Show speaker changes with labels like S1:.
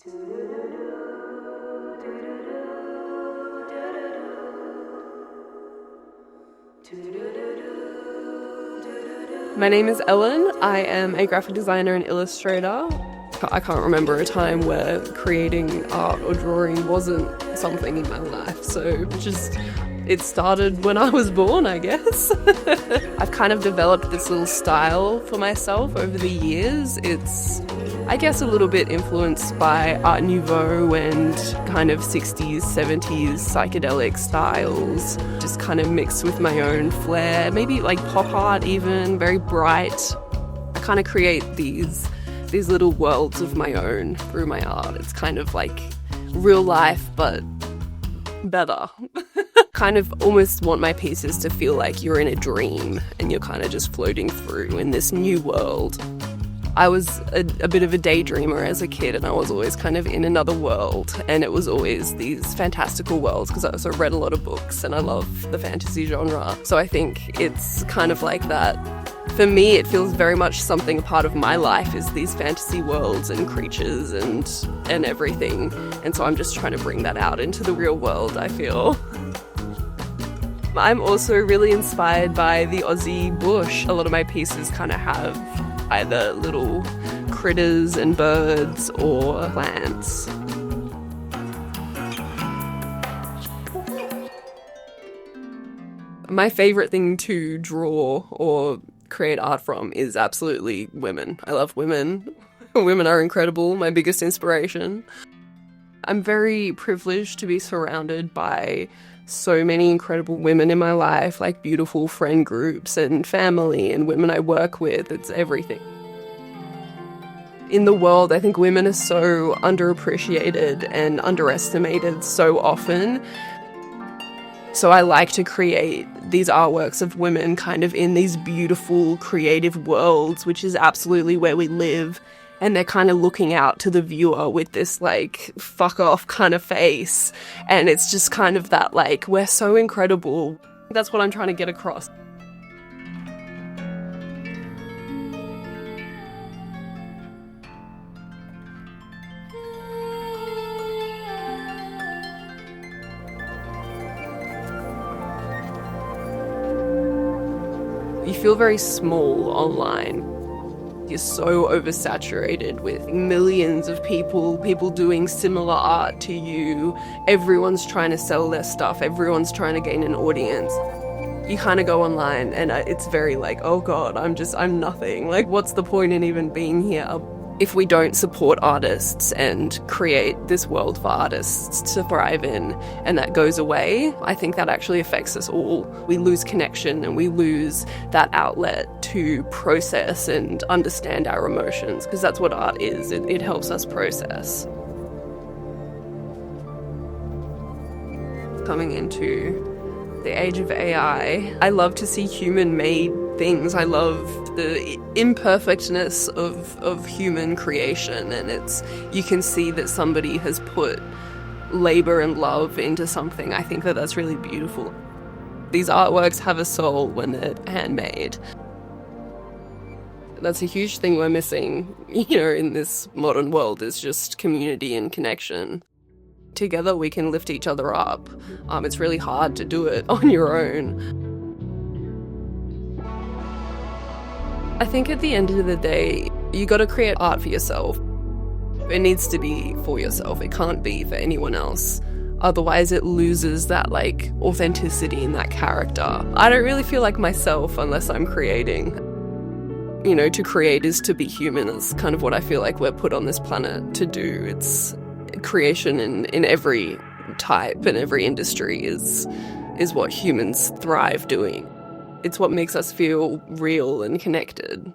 S1: My name is Ellen. I am a graphic designer and illustrator. I can't remember a time where creating art or drawing wasn't something in my life, so it started when I was born, I guess. I've kind of developed this little style for myself over the years. It's, I guess, a little bit influenced by Art Nouveau and kind of 60s, 70s psychedelic styles, just kind of mixed with my own flair, maybe like pop art even, very bright. I kind of create these little worlds of my own through my art. It's kind of like real life, but better. Kind of almost want my pieces to feel like you're in a dream and you're kind of just floating through in this new world. I was a bit of a daydreamer as a kid, and I was always kind of in another world, and it was always these fantastical worlds because I also read a lot of books and I love the fantasy genre. So I think it's kind of like that. For me, it feels very much something a part of my life is these fantasy worlds and creatures and everything. And so I'm just trying to bring that out into the real world, I feel. I'm also really inspired by the Aussie bush. A lot of my pieces kind of have either little critters and birds or plants. My favourite thing to draw or create art from is absolutely women. I love women. Women are incredible, my biggest inspiration. I'm very privileged to be surrounded by so many incredible women in my life, like beautiful friend groups and family and women I work with. It's everything. In the world, I think women are so underappreciated and underestimated so often. So I like to create these artworks of women kind of in these beautiful, creative worlds, which is absolutely where we live. And they're kind of looking out to the viewer with this, like, fuck off kind of face. And it's just kind of that, like, we're so incredible. That's what I'm trying to get across. You feel very small online. You're so oversaturated with millions of people doing similar art to you. Everyone's trying to sell their stuff. Everyone's trying to gain an audience. You kind of go online and it's very like, oh God, I'm nothing. Like, what's the point in even being here? If we don't support artists and create this world for artists to thrive in, and that goes away, I think that actually affects us all. We lose connection and we lose that outlet to process and understand our emotions, because that's what art is. It helps us process. Coming into the age of AI, I love to see human-made things. I love the imperfectness of human creation, and you can see that somebody has put labor and love into something. I think that that's really beautiful. These artworks have a soul when they're handmade. That's a huge thing we're missing, in this modern world, is just community and connection. Together we can lift each other up. It's really hard to do it on your own. I think at the end of the day, you got to create art for yourself. It needs to be for yourself. It can't be for anyone else. Otherwise it loses that like authenticity in that character. I don't really feel like myself unless I'm creating. To create is to be human. Is kind of what I feel like we're put on this planet to do. It's creation in every type and every industry is what humans thrive doing. It's what makes us feel real and connected.